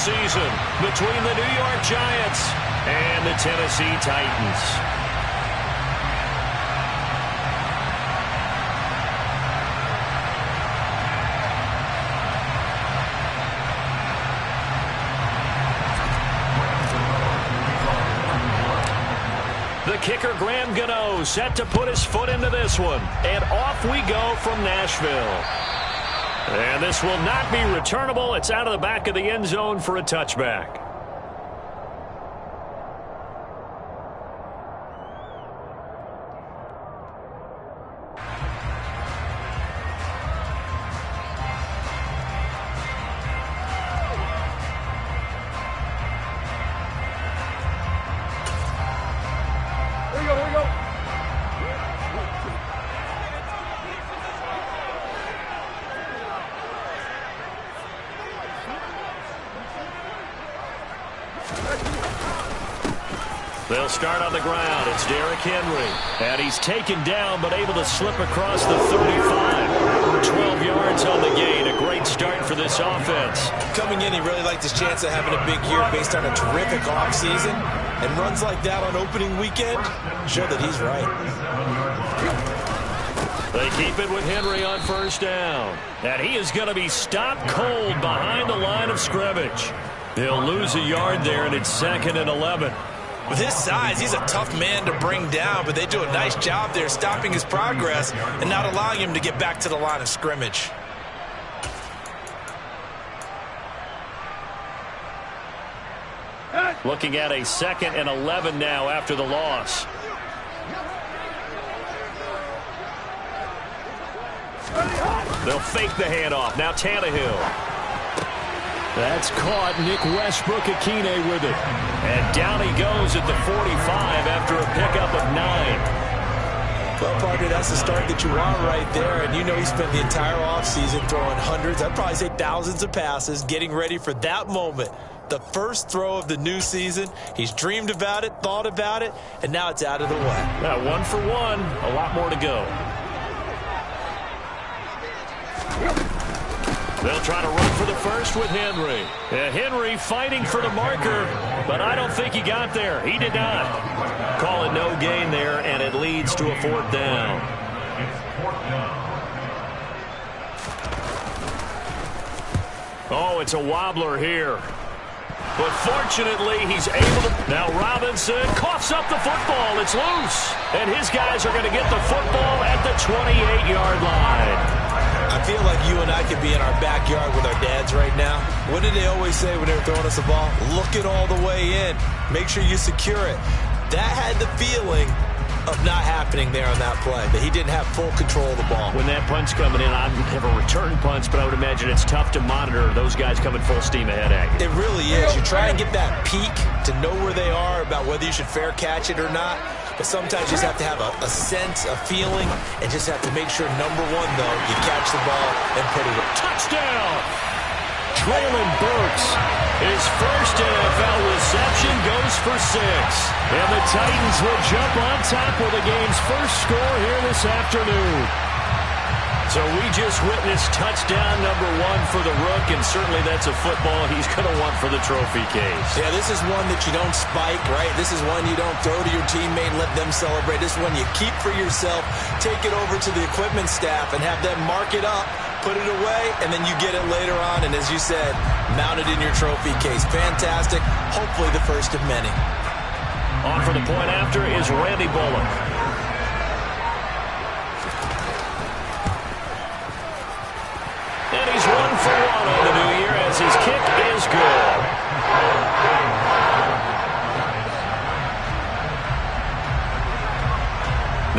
season between the New York Giants and the Tennessee Titans. The kicker, Graham Gano, set to put his foot into this one. And off we go from Nashville. And this will not be returnable. It's out of the back of the end zone for a touchback. They'll start on the ground. It's Derrick Henry. And he's taken down but able to slip across the 35. 12 yards on the gain. A great start for this offense. Coming in, he really liked his chance of having a big year based on a terrific offseason. And runs like that on opening weekend show that he's right. They keep it with Henry on first down. And he is going to be stopped cold behind the line of scrimmage. They'll lose a yard there, and it's 2nd and 11. With his size, he's a tough man to bring down, but they do a nice job there stopping his progress and not allowing him to get back to the line of scrimmage. Looking at a 2nd and 11 now after the loss. They'll fake the handoff. Now Tannehill. That's caught. Nick Westbrook-Akine with it. And down he goes at the 45 after a pickup of 9. Well, partner, that's the start that you want right there. And you know he spent the entire offseason throwing hundreds, I'd probably say thousands of passes, getting ready for that moment. The first throw of the new season. He's dreamed about it, thought about it, and now it's out of the way. Now 1 for 1. A lot more to go. They'll try to run for the first with Henry. Henry fighting for the marker, but I don't think he got there. He did not. Call it no gain there, and it leads to a 4th down. Oh, it's a wobbler here. But fortunately, he's able to... Now Robinson coughs up the football. It's loose. And his guys are going to get the football at the 28-yard line. I feel like you and I could be in our backyard with our dads right now. What did they always say when they were throwing us the ball? Look it all the way in. Make sure you secure it. That had the feeling of not happening there on that play, that he didn't have full control of the ball. When that punt's coming in, I have a return punch, but I would imagine it's tough to monitor those guys coming full steam ahead at you. It really is. You try and get that peek to know where they are about whether you should fair catch it or not. But sometimes you just have to have a sense, a feeling, and just have to make sure, number one, though, you catch the ball and put it in. Touchdown! Treylon Burks. His first NFL reception goes for 6. And the Titans will jump on top with the game's first score here this afternoon. So we just witnessed touchdown number 1 for the Rook, and certainly that's a football he's going to want for the trophy case. Yeah, this is one that you don't spike, right? This is one you don't throw to your teammate and let them celebrate. This is one you keep for yourself, take it over to the equipment staff and have them mark it up, put it away, and then you get it later on, and as you said, mount it in your trophy case. Fantastic. Hopefully the first of many. On for the point after is Randy Bullock. And he's 1 for 1 on the new year as his kick is good.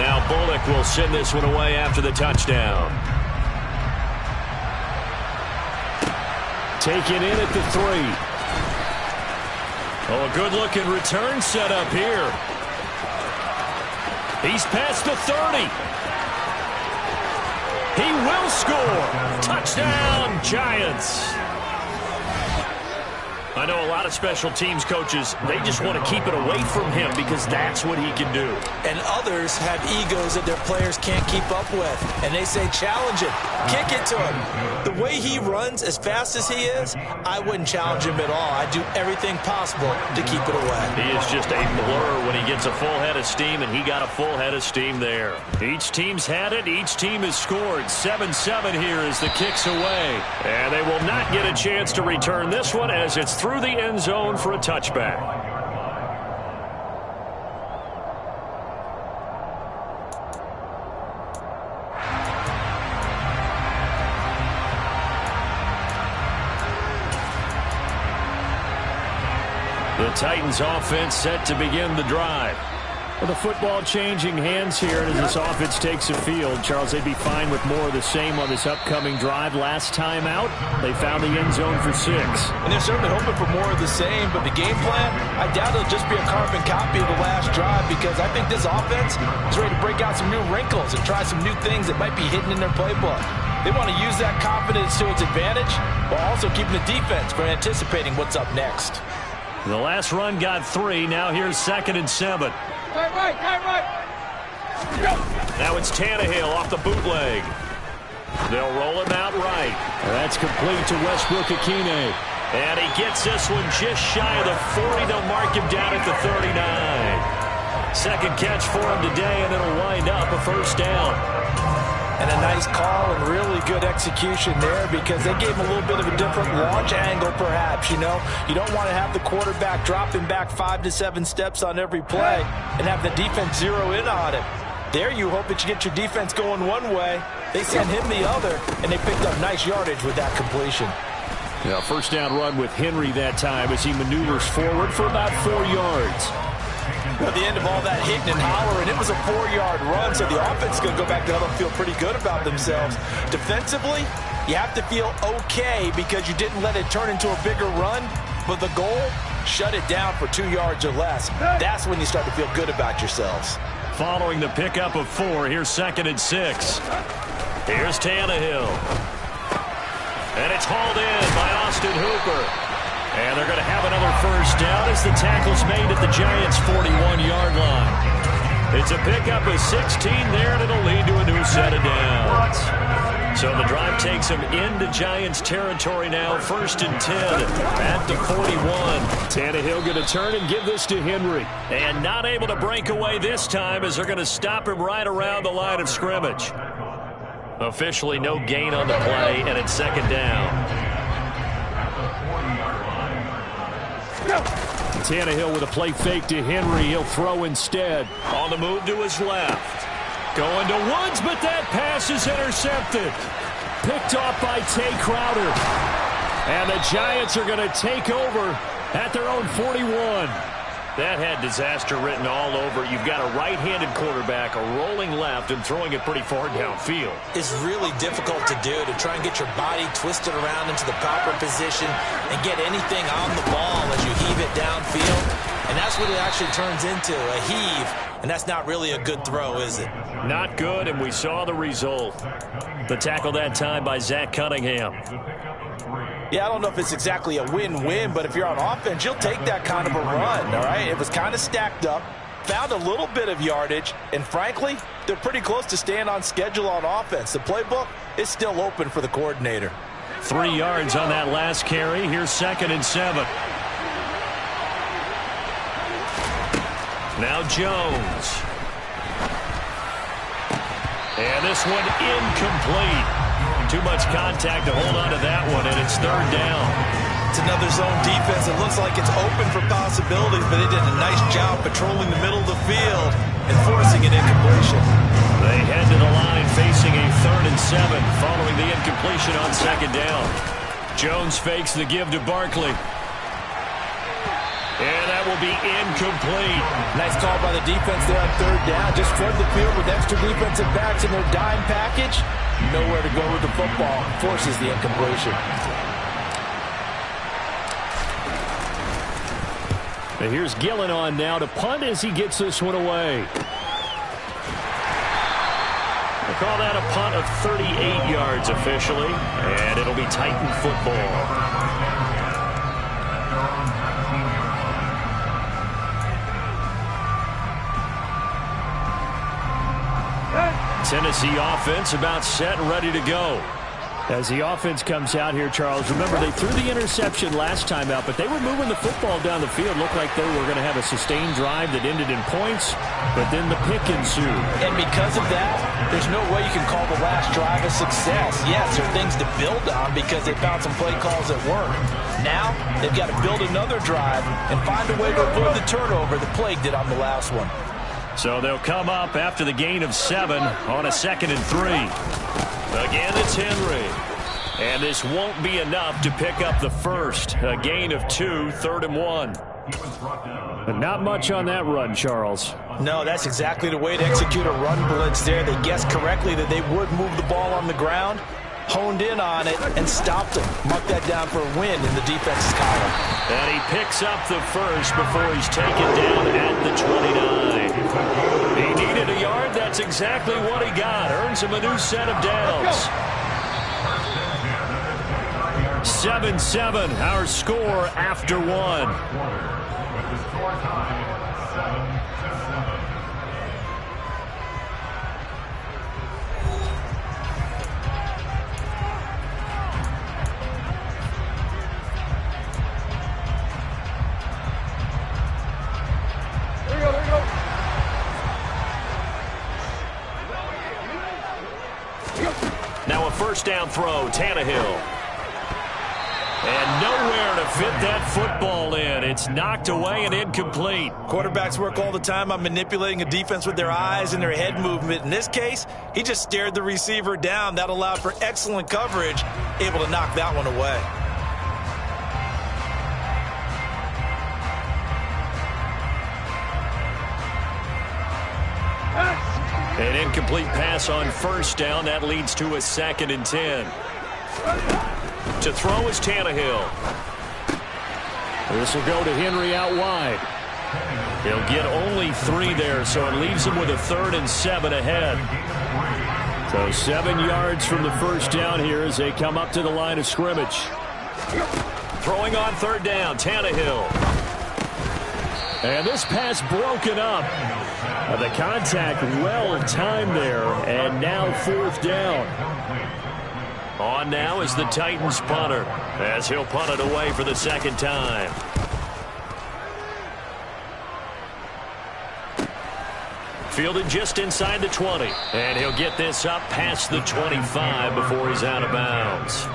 Now Bullock will send this one away after the touchdown. Taken in at the 3. Oh, a good-looking return set up here. He's past the 30. He will score. Touchdown, Giants. I know a lot of special teams coaches, they just want to keep it away from him because that's what he can do. And others have egos that their players can't keep up with. And they say, challenge it. Kick it to him. The way he runs as fast as he is, I wouldn't challenge him at all. I'd do everything possible to keep it away. He is just a blur when he gets a full head of steam, and he got a full head of steam there. Each team's had it. Each team has scored. 7-7 here as the kick's away. And they will not get a chance to return this one as it's through the end zone for a touchback. The Titans offense set to begin the drive. With the football changing hands here, and as this offense takes the field, Charles, they'd be fine with more of the same on this upcoming drive. Last time out, they found the end zone for 6. And they're certainly hoping for more of the same, but the game plan, I doubt it'll just be a carbon copy of the last drive because I think this offense is ready to break out some new wrinkles and try some new things that might be hidden in their playbook. They want to use that confidence to its advantage while also keeping the defense from anticipating what's up next. The last run got 3. Now here's 2nd and 7. Right. Now it's Tannehill off the bootleg. They'll roll him out right. That's complete to Westbrook-Ikhine. And he gets this one just shy of the 40. They'll mark him down at the 39. Second catch for him today, and it'll wind up a first down. And a nice call and really good execution there because they gave him a little bit of a different launch angle perhaps, you know. You don't want to have the quarterback dropping back 5 to 7 steps on every play and have the defense zero in on him. There you hope that you get your defense going one way. They sent him the other, and they picked up nice yardage with that completion. Yeah, first down run with Henry that time as he maneuvers forward for about 4 yards. At the end of all that hitting and hollering, it was a 4-yard run, so the offense is going to go back to huddle and feel pretty good about themselves. Defensively, you have to feel okay because you didn't let it turn into a bigger run, but the goal, shut it down for 2 yards or less. That's when you start to feel good about yourselves. Following the pickup of 4, here's 2nd and 6. Here's Tannehill. And it's hauled in by Austin Hooper. And they're going to have another first down as the tackle's made at the Giants' 41-yard line. It's a pickup of 16 there, and it'll lead to a new set of downs. So the drive takes them into Giants territory now, 1st and 10 at the 41. Tannehill going to turn and give this to Henry. And not able to break away this time as they're going to stop him right around the line of scrimmage. Officially no gain on the play, and it's 2nd down. Tannehill with a play fake to Henry. He'll throw instead. On the move to his left. Going to Woods, but that pass is intercepted. Picked off by Tay Crowder. And the Giants are going to take over at their own 41. That had disaster written all over. You've got a right-handed quarterback, a rolling left, and throwing it pretty far downfield. It's really difficult to do, to try and get your body twisted around into the proper position and get anything on the ball as you heave it downfield. And that's what it actually turns into, a heave. And that's not really a good throw, is it? Not good, and we saw the result. The tackle that time by Zach Cunningham. Yeah, I don't know if it's exactly a win-win, but if you're on offense, you'll take that kind of a run, all right? It was kind of stacked up, found a little bit of yardage, and frankly, they're pretty close to staying on schedule on offense. The playbook is still open for the coordinator. 3 yards on that last carry. Here's 2nd and 7. Now Jones. And this one incomplete. Too much contact to hold on to that one, and it's 3rd down. It's another zone defense. It looks like it's open for possibilities, but they did a nice job patrolling the middle of the field and forcing an incompletion. They head to the line facing a 3rd and 7 following the incompletion on 2nd down. Jones fakes the give to Barkley. And that will be incomplete. Nice call by the defense there on 3rd down. Just flood the field with extra defensive backs in their dime package. Nowhere to go with the football. Forces the incompletion. And here's Gillen on now to punt as he gets this one away. We'll call that a punt of 38 yards officially. And it'll be Titan football. Tennessee offense about set and ready to go. As the offense comes out here, Charles, remember they threw the interception last time out, but they were moving the football down the field. Looked like they were going to have a sustained drive that ended in points, but then the pick ensued. And because of that, there's no way you can call the last drive a success. Yes, there are things to build on because they found some play calls that work. Now, they've got to build another drive and find a way to avoid the turnover that Plague did on the last one. So they'll come up after the gain of 7 on a 2nd and 3. Again, it's Henry. And this won't be enough to pick up the first. A gain of 2, 3rd and 1. But not much on that run, Charles. No, that's exactly the way to execute a run blitz there. They guessed correctly that they would move the ball on the ground, honed in on it, and stopped them. Mark that down for a win in the defense's column. And he picks up the first before he's taken down at the 29. He needed a yard. That's exactly what he got. Earns him a new set of downs. 7-7, our score after 1. Now a first down throw, Tannehill. And nowhere to fit that football in. It's knocked away and incomplete. Quarterbacks work all the time on manipulating a defense with their eyes and their head movement. In this case, he just stared the receiver down. That allowed for excellent coverage, able to knock that one away. An incomplete pass on first down. That leads to a 2nd and 10. To throw is Tannehill. This will go to Henry out wide. He'll get only 3 there, so it leaves him with a 3rd and 7 ahead. So 7 yards from the first down here as they come up to the line of scrimmage. Throwing on 3rd down, Tannehill. And this pass broken up. The contact well timed there, and now 4th down. On now is the Titans punter, as he'll punt it away for the 2nd time. Fielded just inside the 20, and he'll get this up past the 25 before he's out of bounds.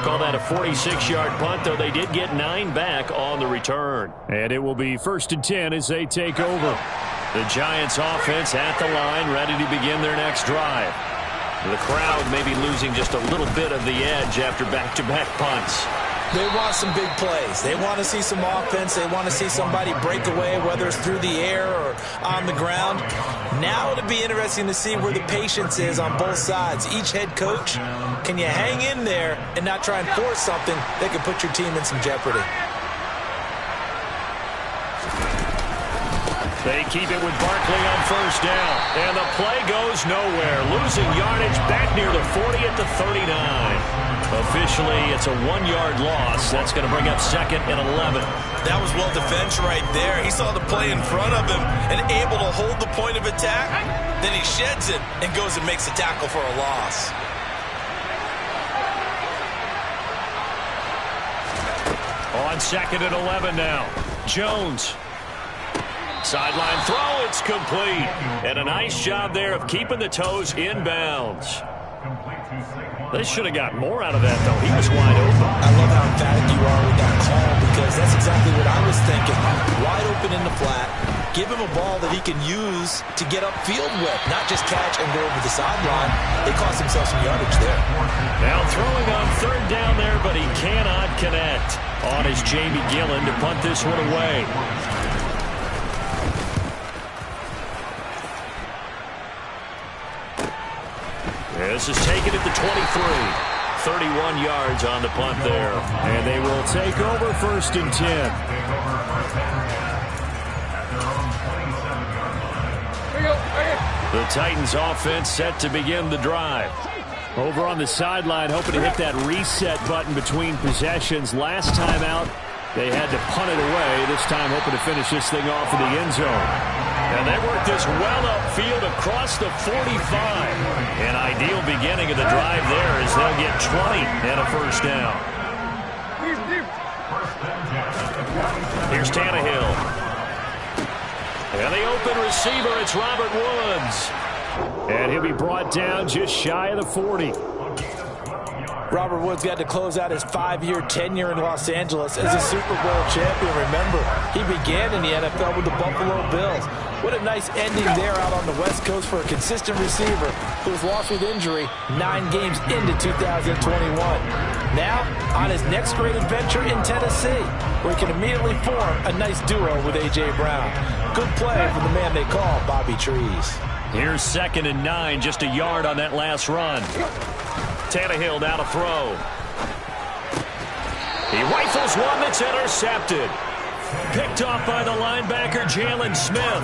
Call that a 46-yard punt, though they did get 9 back on the return. And it will be 1st and 10 as they take over. The Giants offense at the line, ready to begin their next drive. The crowd may be losing just a little bit of the edge after back-to-back punts. They want some big plays. They want to see some offense. They want to see somebody break away, whether it's through the air or on the ground. Now it'll be interesting to see where the patience is on both sides. Each head coach, can you hang in there and not try and force something that could put your team in some jeopardy? They keep it with Barkley on first down. And the play goes nowhere. Losing yardage back near the 40 at the 39. Officially, it's a 1-yard loss. That's going to bring up 2nd and 11. That was well defense right there. He saw the play in front of him and able to hold the point of attack. Then he sheds it and goes and makes a tackle for a loss. On 2nd and 11 now. Jones. Sideline throw, it's complete. And a nice job there of keeping the toes inbounds. They should have got more out of that, though. He was wide open. I love how emphatic you are with that call because that's exactly what I was thinking. Wide open in the flat. Give him a ball that he can use to get upfield with, not just catch and go over the sideline. They cost themselves some yardage there. Now throwing on 3rd down there, but he cannot connect. On is Jamie Gillen to punt this one away. This is taken at the 23. 31 yards on the punt there. And they will take over 1st and 10. The Titans offense set to begin the drive. Over on the sideline, hoping to hit that reset button between possessions. Last time out, they had to punt it away. This time hoping to finish this thing off in the end zone. And they work this well upfield across the 45. An ideal beginning of the drive there as they'll get 20 and a first down. Here's Tannehill. And the open receiver, it's Robert Woods. And he'll be brought down just shy of the 40. Robert Woods got to close out his 5-year tenure in Los Angeles as a Super Bowl champion. Remember, he began in the NFL with the Buffalo Bills. What a nice ending there out on the West Coast for a consistent receiver who was lost with injury 9 games into 2021. Now, on his next great adventure in Tennessee, where he can immediately form a nice duo with A.J. Brown. Good play from the man they call Bobby Trees. Here's 2nd and 9, just a yard on that last run. Tannehill now to throw. He rifles one that's intercepted. Picked off by the linebacker, Jalen Smith.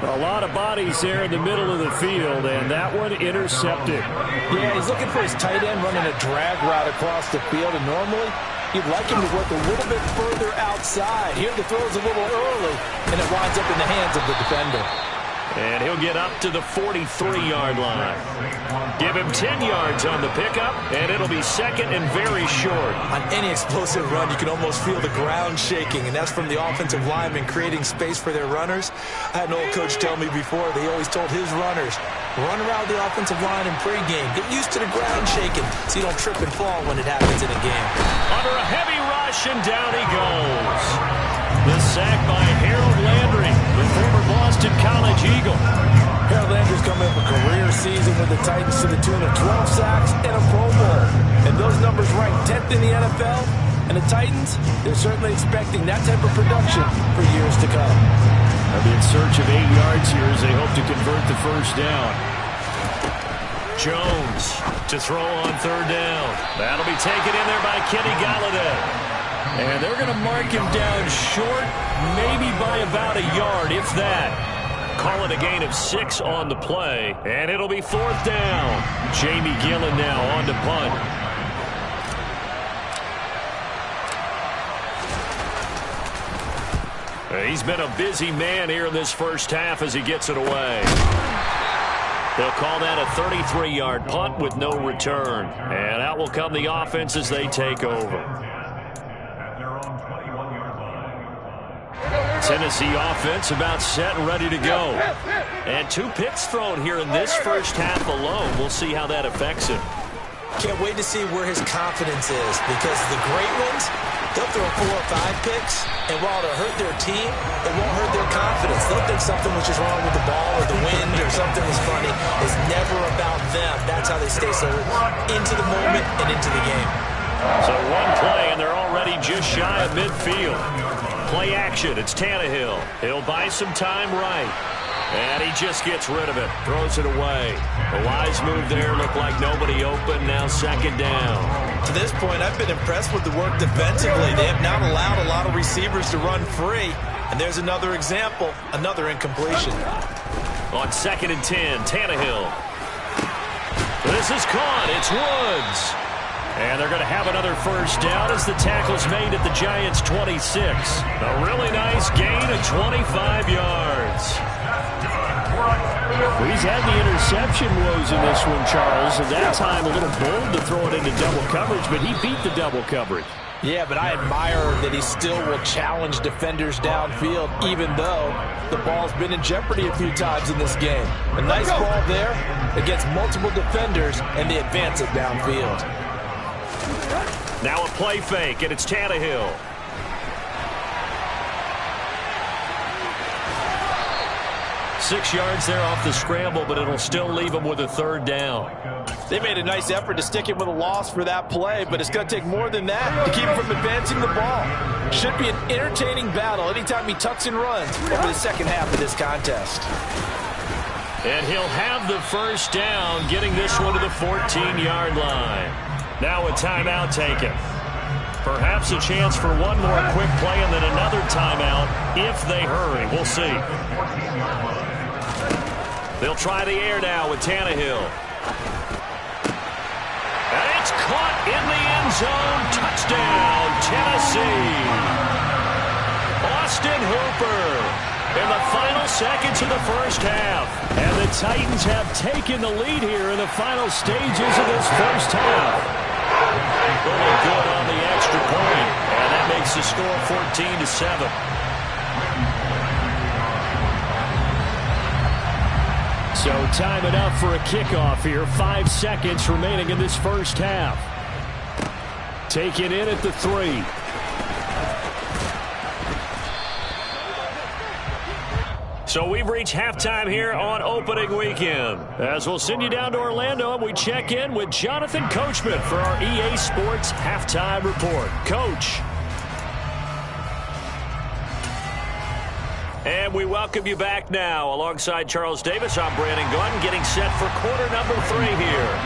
A lot of bodies there in the middle of the field, and that one intercepted. Yeah, he's looking for his tight end running a drag route across the field, and normally you'd like him to work a little bit further outside. Here the throw's a little early, and it winds up in the hands of the defender. And he'll get up to the 43-yard line. Give him 10 yards on the pickup, and it'll be 2nd and very short. On any explosive run, you can almost feel the ground shaking, and that's from the offensive linemen creating space for their runners. I had an old coach tell me before, they always told his runners, run around the offensive line in pregame. Get used to the ground shaking so you don't trip and fall when it happens in a game. Under a heavy rush, and down he goes. The sack by Harold Landry, the former Boston College Eagle. Harold Landry's coming up a career season with the Titans to the tune of 12 sacks and a Pro Bowl. And those numbers rank 10th in the NFL. And the Titans, they're certainly expecting that type of production for years to come. They'll be in search of 8 yards here as they hope to convert the first down. Jones to throw on 3rd down. That'll be taken in there by Kenny Golladay. And they're going to mark him down short, maybe by about a yard, if that. Call it a gain of 6 on the play, and it'll be 4th down. Jamie Gillen now on to punt. He's been a busy man here in this first half as he gets it away. They'll call that a 33-yard punt with no return. And out will come the offense as they take over. Tennessee offense about set and ready to go. And 2 picks thrown here in this first half alone. We'll see how that affects him. Can't wait to see where his confidence is, because the great ones, they'll throw 4 or 5 picks, and while it'll hurt their team, it won't hurt their confidence. They'll think something which is wrong with the ball or the wind or something is funny. It's never about them. That's how they stay so into the moment and into the game. So one play, and they're already just shy of midfield. Play action. It's Tannehill. He'll buy some time right. And he just gets rid of it. Throws it away. A wise move there. Looked like nobody open. Now 2nd down. To this point, I've been impressed with the work defensively. They have not allowed a lot of receivers to run free. And there's another example. Another incompletion. On 2nd and 10, Tannehill. This is caught. It's Woods. And they're going to have another first down as the tackle's made at the Giants' 26. A really nice gain of 25 yards. Well, he's had the interception woes in this one, Charles, and that time a little bold to throw it into double coverage, but he beat the double coverage. Yeah, but I admire that he still will challenge defenders downfield, even though the ball's been in jeopardy a few times in this game. A nice ball there against multiple defenders, and they advance it downfield. Now a play fake, and it's Tannehill. Six yards there off the scramble, but it'll still leave him with a 3rd down. They made a nice effort to stick him with a loss for that play, but it's going to take more than that to keep him from advancing the ball. Should be an entertaining battle anytime he tucks and runs over the second half of this contest. And he'll have the first down, getting this one to the 14-yard line. Now a timeout taken. Perhaps a chance for one more quick play and then another timeout if they hurry. We'll see. They'll try the air now with Tannehill. And it's caught in the end zone. Touchdown, Tennessee. Austin Hooper in the final seconds of the first half. And the Titans have taken the lead here in the final stages of this first half. Really good on the extra point, and that makes the score 14-7. So time enough for a kickoff here. 5 seconds remaining in this first half. Taken in at the 3. So we've reached halftime here on opening weekend. As we'll send you down to Orlando and we check in with Jonathan Coachman for our EA Sports Halftime Report. Coach. And we welcome you back now. Alongside Charles Davis, I'm Brandon Gunn, getting set for quarter number 3 here.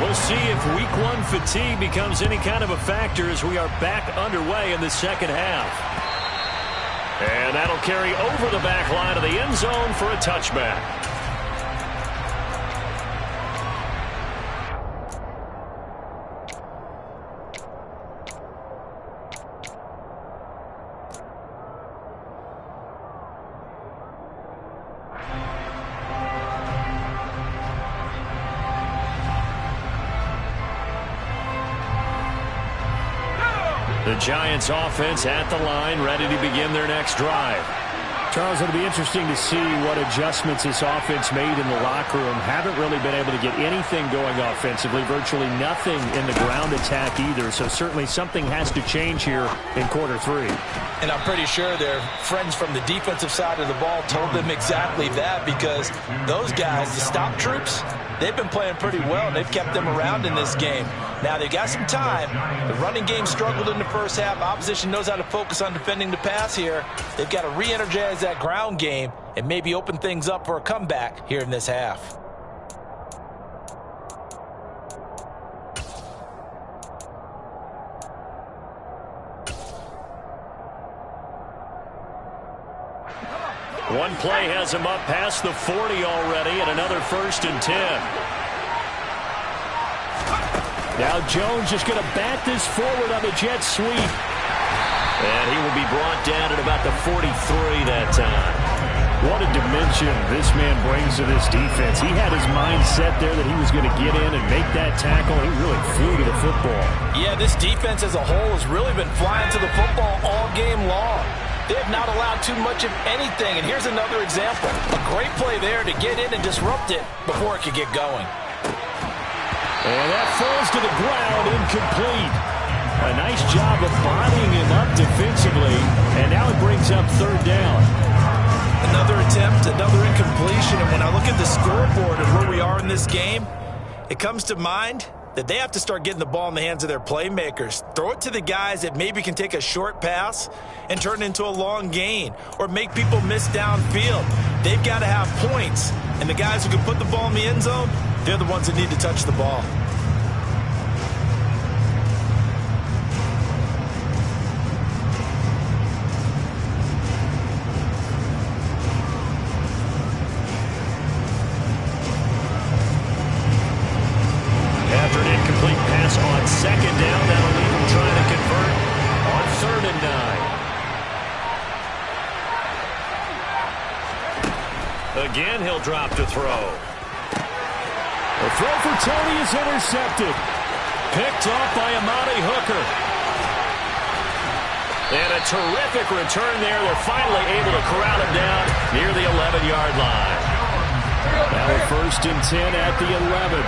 We'll see if week 1 fatigue becomes any kind of a factor as we are back underway in the second half. And that'll carry over the back line of the end zone for a touchback. The Giants offense at the line, ready to begin their next drive. Charles, it'll be interesting to see what adjustments this offense made in the locker room. Haven't really been able to get anything going offensively, virtually nothing in the ground attack either. So certainly something has to change here in quarter 3. And I'm pretty sure their friends from the defensive side of the ball told them exactly that, because those guys, the stop troops, they've been playing pretty well. They've kept them around in this game. Now, they've got some time. The running game struggled in the first half. Opposition knows how to focus on defending the pass here. They've got to re-energize that ground game and maybe open things up for a comeback here in this half. One play has him up past the 40 already, and another 1st and 10. Now Jones just going to bat this forward on the jet sweep. And he will be brought down at about the 43 that time. What a dimension this man brings to this defense. He had his mind set there that he was going to get in and make that tackle. He really flew to the football. Yeah, this defense as a whole has really been flying to the football all game long. They have not allowed too much of anything. And here's another example. A great play there to get in and disrupt it before it could get going. And that falls to the ground, incomplete. A nice job of bodying him up defensively, and now it brings up 3rd down. Another attempt, another incompletion, and when I look at the scoreboard and where we are in this game, it comes to mind that they have to start getting the ball in the hands of their playmakers. Throw it to the guys that maybe can take a short pass and turn it into a long gain, or make people miss downfield. They've got to have points, and the guys who can put the ball in the end zone, they're the ones that need to touch the ball. After an incomplete pass on 2nd down, that'll leave him trying to convert on 3rd and 9. Again, he'll drop to throw. The throw for Tony is intercepted. Picked off by Amani Hooker. And a terrific return there. They're finally able to corral him down near the 11-yard line. Now a 1st and 10 at the 11.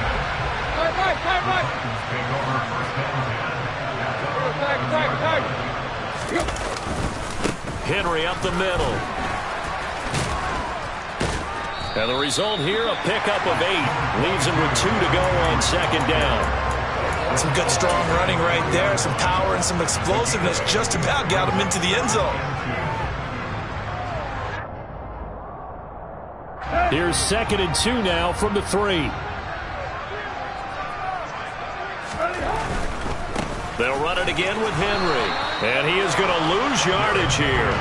Henry up the middle. And the result here, a pickup of 8. Leaves him with 2 to go on 2nd down. Some good, strong running right there. Some power and some explosiveness just about got him into the end zone. Here's 2nd and 2 now from the 3. They'll run it again with Henry. And he is going to lose yardage here.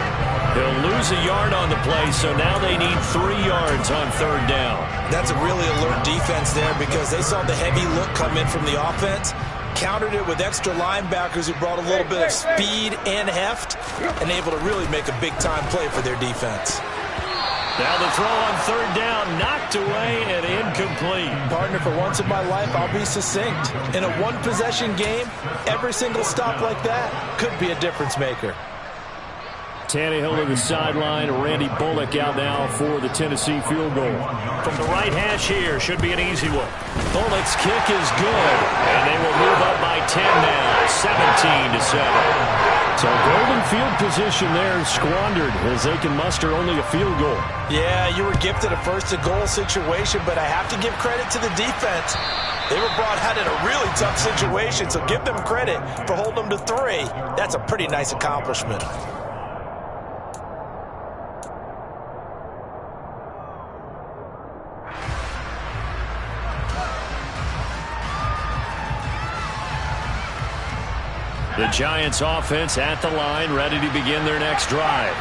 He'll lose a yard on the play, so now they need 3 yards on 3rd down. That's a really alert defense there, because they saw the heavy look come in from the offense. countered it with extra linebackers who brought a little bit of speed and heft and able to really make a big-time play for their defense. Now the throw on third down, knocked away and incomplete. Partner, for once in my life, I'll be succinct. In a one-possession game, every single stop like that could be a difference maker. Tannehill to the sideline. Randy Bullock out now for the Tennessee field goal. From the right hash here, should be an easy one. Bullock's kick is good, and they will move up by 10 now, 17-7. So golden field position there squandered as they can muster only a field goal. Yeah, you were gifted a first-to-goal situation, but I have to give credit to the defense. They were brought out in a really tough situation, so give them credit for holding them to 3. That's a pretty nice accomplishment. The Giants offense at the line, ready to begin their next drive.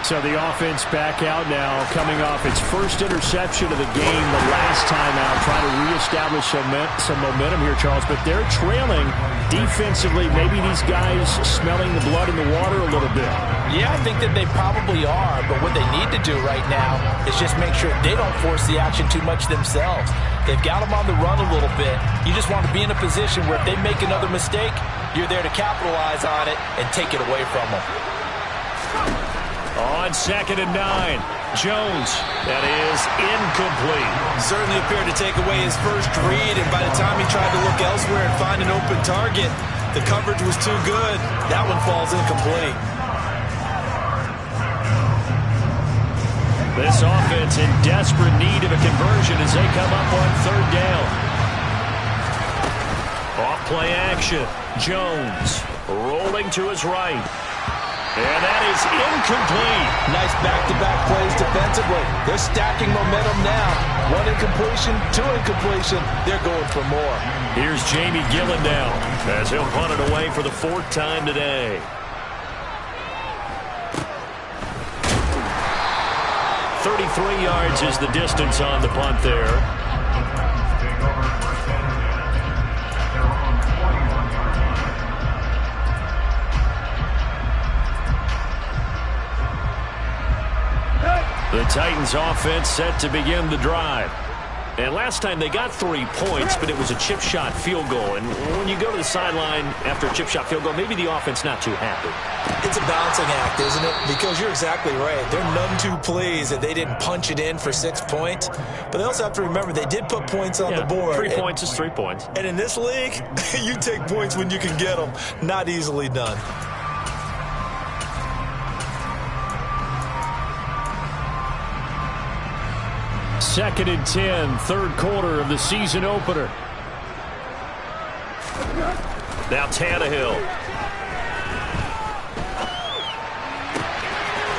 So the offense back out now, coming off its first interception of the game the last time out, trying to reestablish some momentum here, Charles. But they're trailing defensively. Maybe these guys smelling the blood in the water a little bit. Yeah, I think that they probably are. But what they need to do right now is just make sure they don't force the action too much themselves. They've got them on the run a little bit. You just want to be in a position where if they make another mistake, you're there to capitalize on it and take it away from them. On 2nd and 9, Jones. That is incomplete. Certainly appeared to take away his first read, and by the time he tried to look elsewhere and find an open target, the coverage was too good. That one falls incomplete. This offense in desperate need of a conversion as they come up on 3rd down. Off play action. Jones rolling to his right. And that is incomplete. Nice back-to-back plays defensively. They're stacking momentum now. 1 incompletion, 2 incompletion. They're going for more. Here's Jamie Gillen now as he'll punt it away for the 4th time today. .33 yards is the distance on the punt there. The Titans offense set to begin the drive. And last time they got 3 points, but it was a chip shot field goal. And when you go to the sideline after a chip shot field goal, maybe the offense not too happy. It's a balancing act, isn't it? Because you're exactly right. They're none too pleased that they didn't punch it in for 6 points. But they also have to remember they did put points on the board. 3 points is 3 points. And in this league, you take points when you can get them. Not easily done. Second and 10, 3rd quarter of the season opener. Now Tannehill.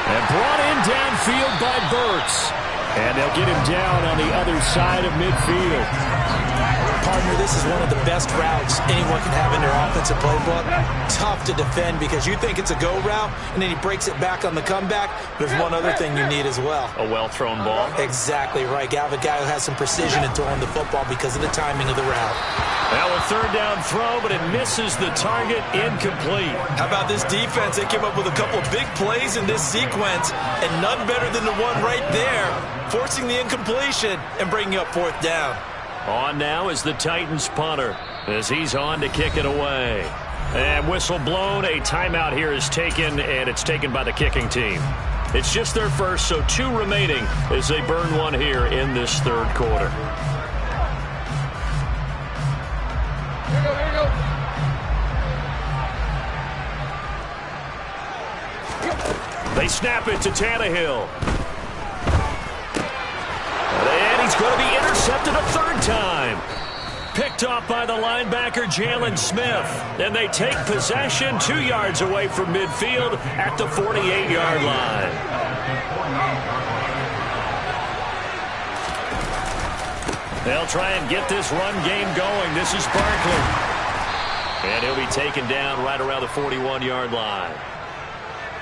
And brought in downfield by Burks. And they'll get him down on the other side of midfield. Partner, this is one of the best routes anyone can have in their offensive playbook. Tough to defend because you think it's a go route, and then he breaks it back on the comeback. There's one other thing you need as well. A well-thrown ball. Exactly right. You have a guy who has some precision in throwing the football because of the timing of the route. Now a 3rd down throw, but it misses the target. Incomplete. How about this defense? They came up with a couple of big plays in this sequence, and none better than the one right there, forcing the incompletion and bringing up 4th down. On now is the Titans punter as he's on to kick it away. And whistle blown. A timeout here is taken, and it's taken by the kicking team. It's just their first, so 2 remaining as they burn one here in this 3rd quarter. They snap it to Tannehill. And he's going to be intercepted a 3rd time. Picked off by the linebacker, Jalen Smith. And they take possession 2 yards away from midfield at the 48-yard line. They'll try and get this run game going. This is Barkley. And he'll be taken down right around the 41-yard line.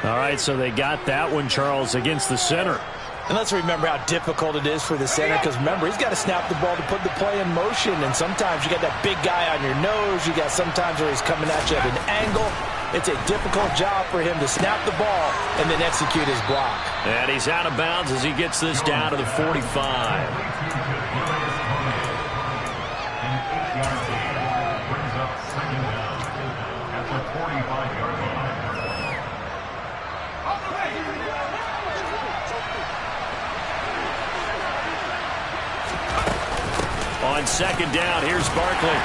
All right, so they got that one, Charles, against the center. And let's remember how difficult it is for the center, because remember, he's got to snap the ball to put the play in motion, and sometimes you got that big guy on your nose. You got sometimes where he's coming at you at an angle. It's a difficult job for him to snap the ball and then execute his block. And he's out of bounds as he gets this down to the 45. On second down, here's Barkley.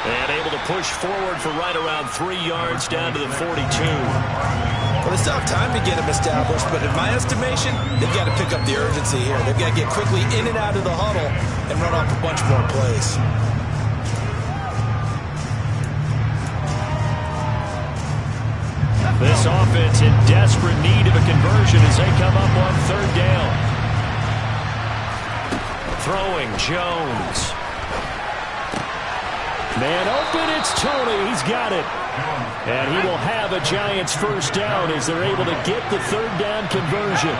And able to push forward for right around 3 yards down to the 42. Well, they still have time to get him established, but in my estimation, they've got to pick up the urgency here. They've got to get quickly in and out of the huddle and run off a bunch more plays. This offense in desperate need of a conversion as they come up on third down. Throwing Jones. Man open, it's Tony. He's got it. And he will have a Giants first down as they're able to get the third down conversion.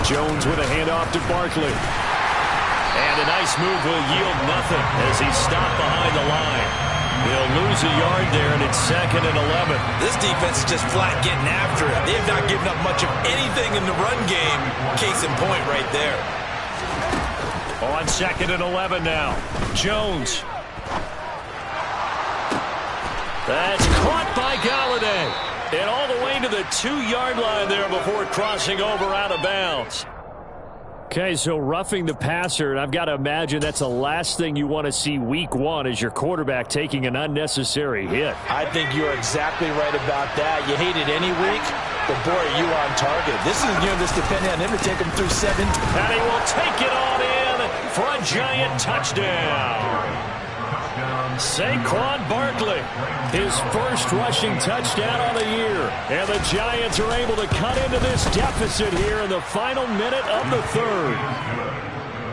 Jones with a handoff to Barkley. And a nice move will yield nothing as he's stopped behind the line. He'll lose a yard there, and it's 2nd and 11. This defense is just flat getting after it. They have not given up much of anything in the run game. Case in point right there. On 2nd and 11 now. Jones. That's caught by Golladay. And all the way to the 2-yard line there before crossing over out of bounds. Okay, so roughing the passer, and I've got to imagine that's the last thing you want to see week 1 is your quarterback taking an unnecessary hit. I think you're exactly right about that. You hate it any week, but boy, are you on target. This is a game that's depending on him to take him through 7. And he will take it on in for a Giant touchdown. Saquon Barkley, his first rushing touchdown on the year. And the Giants are able to cut into this deficit here in the final minute of the third.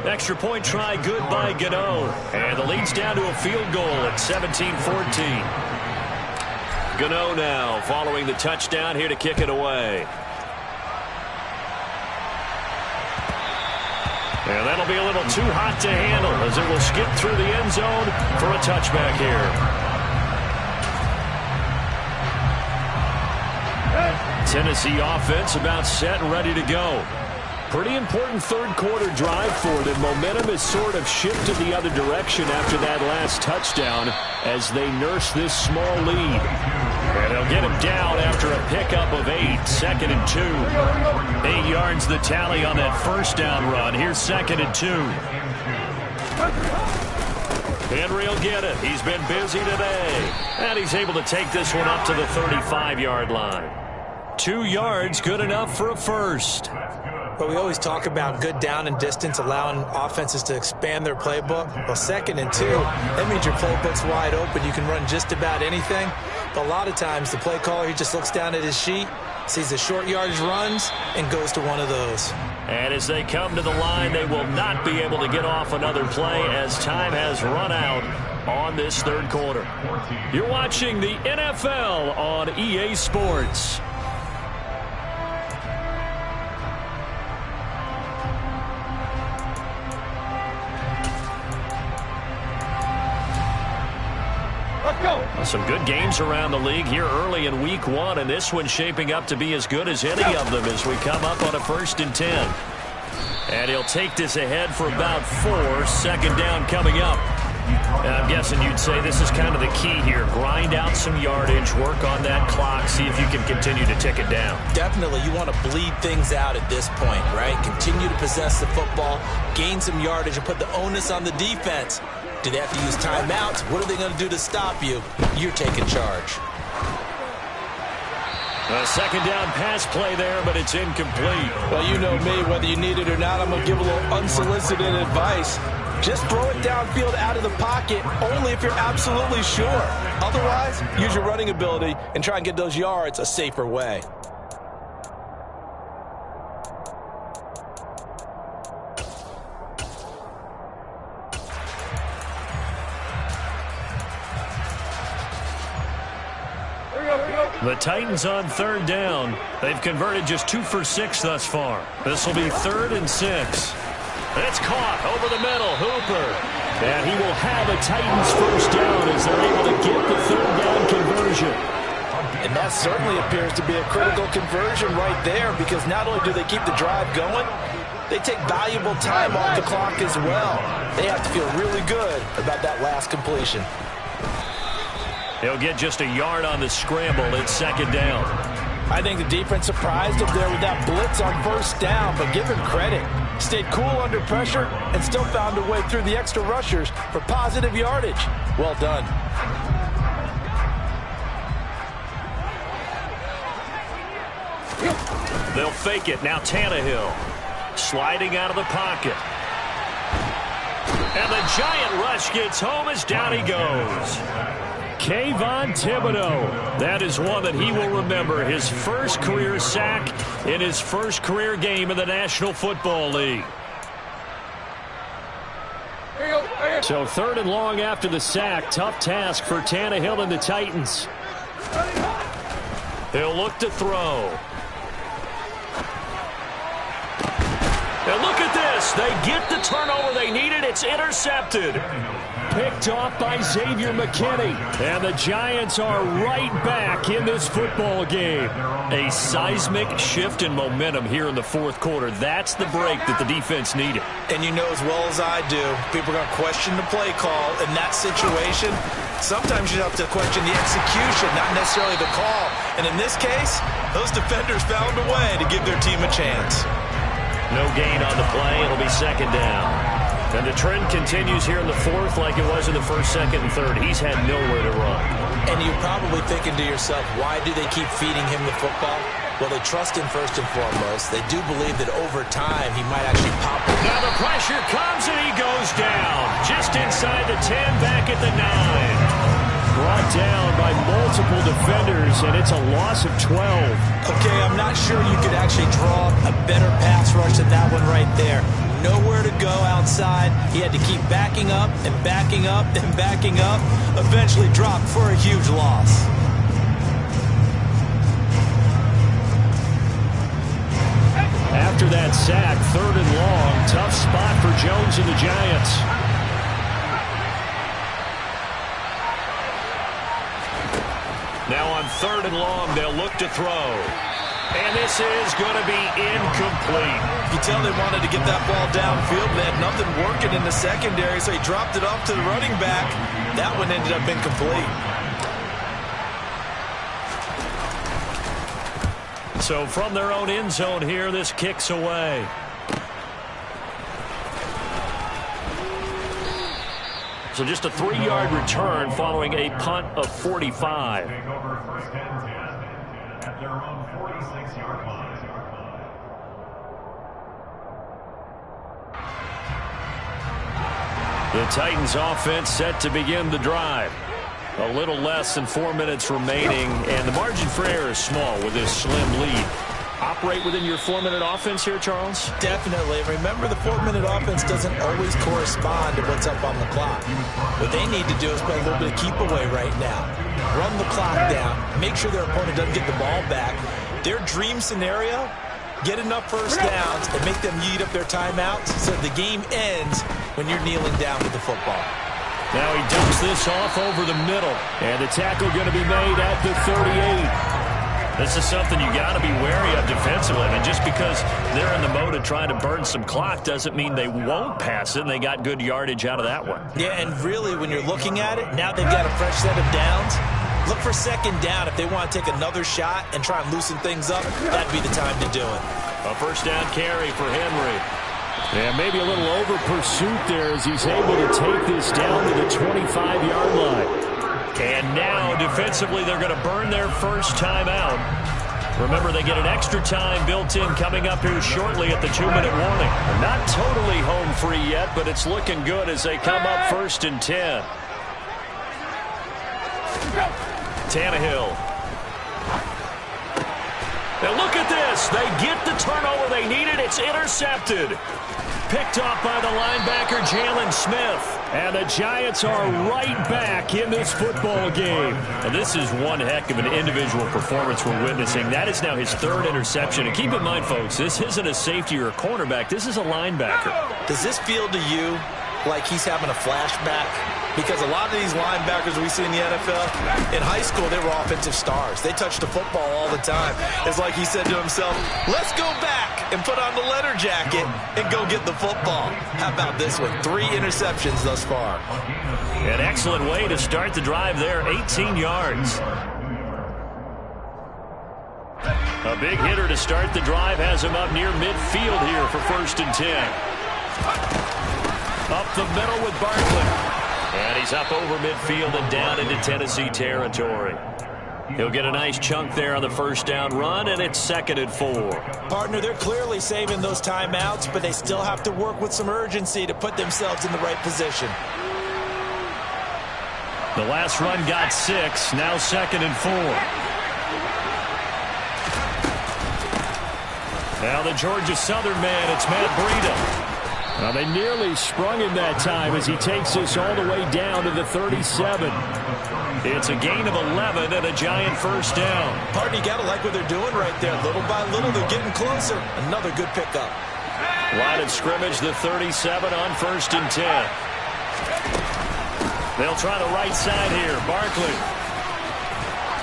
Extra point try good by Gano. And the lead's down to a field goal at 17-14. Gano now following the touchdown here to kick it away. And that'll be a little too hot to handle as it will skip through the end zone for a touchback here. Tennessee offense about set and ready to go. Pretty important third quarter drive for them. Momentum has sort of shifted the other direction after that last touchdown as they nurse this small lead. And they'll get him down after a pickup of 8. 2nd and 2. 8 yards the tally on that first down run. Here's 2nd and 2. Henry will get it. He's been busy today. And he's able to take this one up to the 35-yard line. 2 yards, good enough for a first. But we always talk about good down and distance, allowing offenses to expand their playbook. Well, 2nd and 2, that means your playbook's wide open. You can run just about anything. But a lot of times, the play caller, he just looks down at his sheet, sees the short yardage runs, and goes to one of those. And as they come to the line, they will not be able to get off another play as time has run out on this third quarter. You're watching the NFL on EA Sports. Some good games around the league here early in week 1, and this one's shaping up to be as good as any of them as we come up on a 1st and 10. And he'll take this ahead for about 4. 2nd down coming up. And I'm guessing you'd say this is kind of the key here. Grind out some yardage, work on that clock, see if you can continue to tick it down. Definitely, you want to bleed things out at this point, right? Continue to possess the football, gain some yardage, and put the onus on the defense. Do they have to use timeouts? What are they going to do to stop you? You're taking charge. A 2nd down pass play there, but it's incomplete. Well, you know me. Whether you need it or not, I'm going to give a little unsolicited advice. Just throw it downfield out of the pocket only if you're absolutely sure. Otherwise, use your running ability and try and get those yards a safer way. The Titans on third down. They've converted just 2 for 6 thus far. This will be 3rd and 6. It's caught over the middle. Hooper. And he will have a Titans first down as they're able to get the 3rd down conversion. And that certainly appears to be a critical conversion right there, because not only do they keep the drive going, they take valuable time off the clock as well. They have to feel really good about that last completion. He'll get just a yard on the scramble. It's 2nd down. I think the defense surprised him there with that blitz on first down, but give him credit. Stayed cool under pressure and still found a way through the extra rushers for positive yardage. Well done. They'll fake it. Now Tannehill sliding out of the pocket. And the giant rush gets home as down he goes. Kayvon Thibodeaux. That is one that he will remember. His first career sack in his first career game in the National Football League. So 3rd and long after the sack. Tough task for Tannehill and the Titans. He'll look to throw. And look at this. They get the turnover they needed. It's intercepted. Picked off by Xavier McKinney. And the Giants are right back in this football game. A seismic shift in momentum here in the 4th quarter. That's the break that the defense needed. And you know as well as I do, people are going to question the play call in that situation. Sometimes you have to question the execution, not necessarily the call. And in this case, those defenders found a way to give their team a chance. No gain on the play. It'll be 2nd down. And the trend continues here in the 4th like it was in the 1st, 2nd, and 3rd. He's had nowhere to run. And you're probably thinking to yourself, why do they keep feeding him the football? Well, they trust him first and foremost. They do believe that over time he might actually pop it. Now the pressure comes and he goes down. Just inside the 10, back at the 9. Brought down by multiple defenders, and it's a loss of 12. Okay, I'm not sure you could actually draw a better pass rush than that one right there. Nowhere to go outside. He had to keep backing up and backing up and backing up. Eventually dropped for a huge loss. After that sack, 3rd and long. Tough spot for Jones and the Giants. Now on 3rd and long, they'll look to throw. And this is going to be incomplete. You tell they wanted to get that ball downfield. They had nothing working in the secondary, so he dropped it off to the running back. That one ended up incomplete. So from their own end zone here, this kicks away. So just a 3-yard return following a punt of 45. The Titans offense set to begin the drive. A little less than 4 minutes remaining, and the margin for error is small with this slim lead. Operate within your 4-minute offense here, Charles? Definitely. Remember, the 4-minute offense doesn't always correspond to what's up on the clock. What they need to do is play a little bit of keep away right now. Run the clock down. Make sure their opponent doesn't get the ball back. Their dream scenario, get enough first downs and make them eat up their timeouts so the game ends when you're kneeling down with the football. Now he dumps this off over the middle. And the tackle going to be made at the 38. This is something you got to be wary of defensively. I mean, just because they're in the mode of trying to burn some clock doesn't mean they won't pass it, and they got good yardage out of that one. Yeah, and really, when you're looking at it, now they've got a fresh set of downs. Look for 2nd down. If they want to take another shot and try and loosen things up, that'd be the time to do it. A first down carry for Henry. And maybe a little over pursuit there as he's able to take this down to the 25-yard line. And now, defensively, they're going to burn their first timeout. Remember, they get an extra time built in coming up here shortly at the 2-minute warning. Not totally home free yet, but it's looking good as they come up 1st and 10. Tannehill. Now look at this. They get the turnover they needed. It's intercepted. picked off by the linebacker, Jalen Smith. And the Giants are right back in this football game. And this is one heck of an individual performance we're witnessing. That is now his third interception. And keep in mind, folks, this isn't a safety or a cornerback. This is a linebacker. Does this feel to you like he's having a flashback? Because a lot of these linebackers we see in the NFL, in high school, they were offensive stars. They touched the football all the time. It's like he said to himself, let's go back and put on the leather jacket and go get the football. How about this one? 3 interceptions thus far. An excellent way to start the drive there, 18 yards. A big hitter to start the drive has him up near midfield here for 1st and 10. Up the middle with Barkley. And he's up over midfield and down into Tennessee territory. He'll get a nice chunk there on the 1st down run, and it's 2nd and 4. Partner, they're clearly saving those timeouts, but they still have to work with some urgency to put themselves in the right position. The last run got 6, now 2nd and 4. Now the Georgia Southern man, it's Matt Breida. Now they nearly sprung him that time as he takes this all the way down to the 37. It's a gain of 11 and a Giant 1st down. Partner, you got to like what they're doing right there. Little by little, they're getting closer. Another good pickup. Line of scrimmage, the 37 on 1st and 10. They'll try the right side here. Barkley.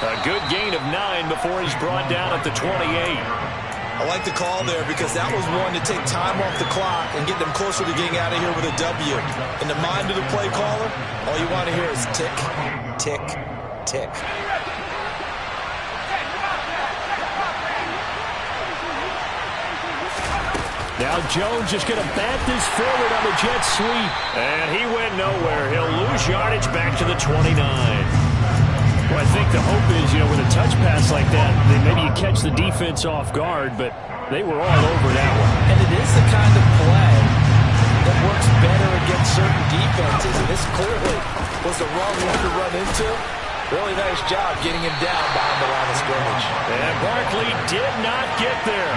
A good gain of 9 before he's brought down at the 28. I like the call there because that was one to take time off the clock and get them closer to getting out of here with a W. In the mind of the play caller, all you want to hear is tick, tick, tick. Now Jones just going to bat this forward on the jet sweep. And he went nowhere. He'll lose yardage back to the 29. Well, I think the hope is, with a touch pass like that, maybe you catch the defense off guard, but they were all over that one. And it is the kind of play that works better against certain defenses, and this clearly was the wrong one to run into. Really nice job getting him down behind the line of scrimmage. And Barkley did not get there.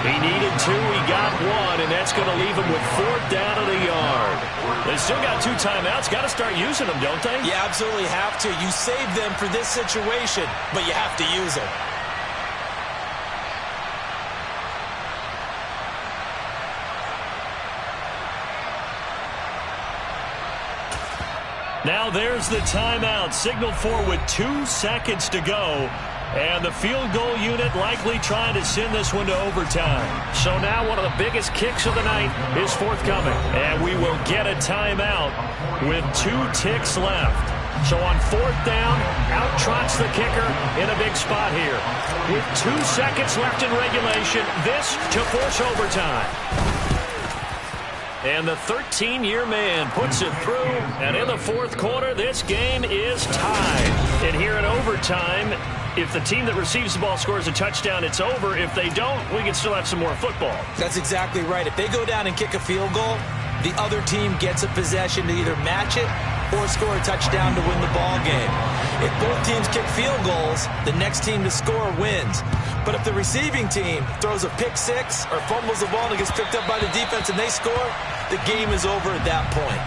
He needed 2, he got 1, and that's going to leave him with 4th down of the yard. They still got 2 timeouts. Got to start using them, don't they? You absolutely have to. You save them for this situation, but you have to use them. Now there's the timeout. Signaled for with 2 seconds to go. And the field goal unit likely trying to send this one to overtime. So now one of the biggest kicks of the night is forthcoming. And we will get a timeout with 2 ticks left. So on 4th down, out trots the kicker in a big spot here. With 2 seconds left in regulation, this to force overtime. And the 13-year man puts it through. And in the 4th quarter, this game is tied. And here in overtime, if the team that receives the ball scores a touchdown, it's over. If they don't, we can still have some more football. That's exactly right. If they go down and kick a field goal, the other team gets a possession to either match it or score a touchdown to win the ball game. If both teams kick field goals, the next team to score wins. But if the receiving team throws a pick 6 or fumbles the ball and it gets picked up by the defense and they score, the game is over at that point.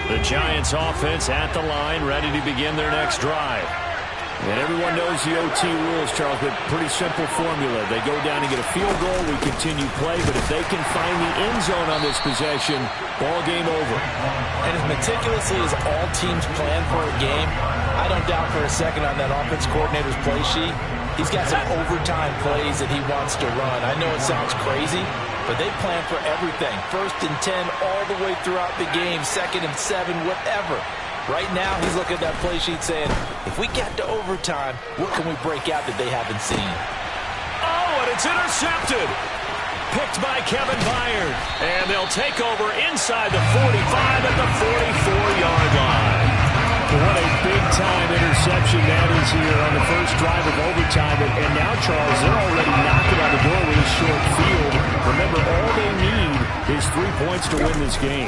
The Giants offense at the line, ready to begin their next drive. And everyone knows the OT rules, Charles, but pretty simple formula. They go down and get a field goal, we continue play, but if they can find the end zone on this possession, ball game over. And as meticulously as all teams plan for a game, I don't doubt for a second on that offense coordinator's play sheet, he's got some overtime plays that he wants to run. I know it sounds crazy, but they plan for everything. 1st and 10 all the way throughout the game, 2nd and 7, whatever. Right now, he's looking at that play sheet saying, if we get to overtime, what can we break out that they haven't seen? Oh, and it's intercepted. Picked by Kevin Byard. And they'll take over inside the 45 at the 44-yard line. big-time interception that is here on the first drive of overtime. And now, Charles, they're already knocking on the door with a short field. Remember, all they need is 3 points to win this game.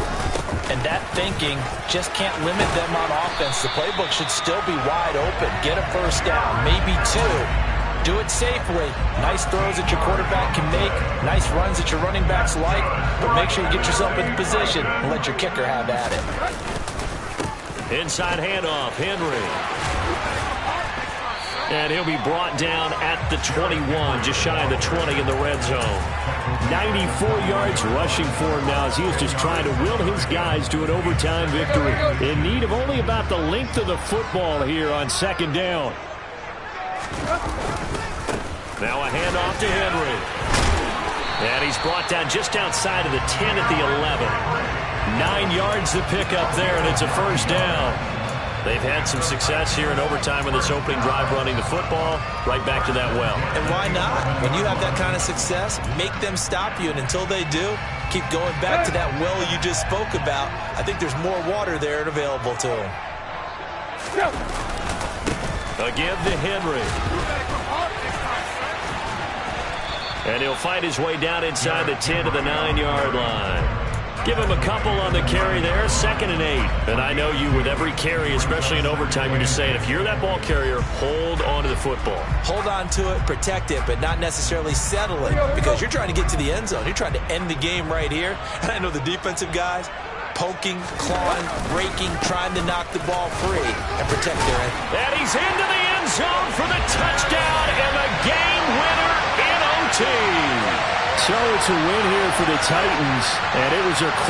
And that thinking just can't limit them on offense. The playbook should still be wide open. Get a first down, maybe 2. Do it safely. Nice throws that your quarterback can make. Nice runs that your running backs like. But make sure you get yourself in position and let your kicker have at it. Inside handoff, Henry. And he'll be brought down at the 21, just shy of the 20 in the red zone. 94 yards rushing for him now as he is just trying to will his guys to an overtime victory. In need of only about the length of the football here on second down. Now a handoff to Henry. And he's brought down just outside of the 10 at the 11. 9 yards to pick up there, and it's a first down. They've had some success here in overtime in this opening drive running the football. Right back to that well. And why not? When you have that kind of success, make them stop you. And until they do, keep going back to that well you just spoke about. I think there's more water there and available to them. Again to Henry. And he'll find his way down inside the 10 to the 9-yard line. Give him a couple on the carry there, 2nd and 8. And I know you, with every carry, especially in overtime, you're just saying, if you're that ball carrier, hold on to the football. Hold on to it, protect it, but not necessarily settle it, because you're trying to get to the end zone. You're trying to end the game right here. And I know the defensive guys, poking, clawing, raking, trying to knock the ball free and protect their end. And he's into the end zone for the touchdown and the game winner in OT. So it's a win here for the Titans, and it was a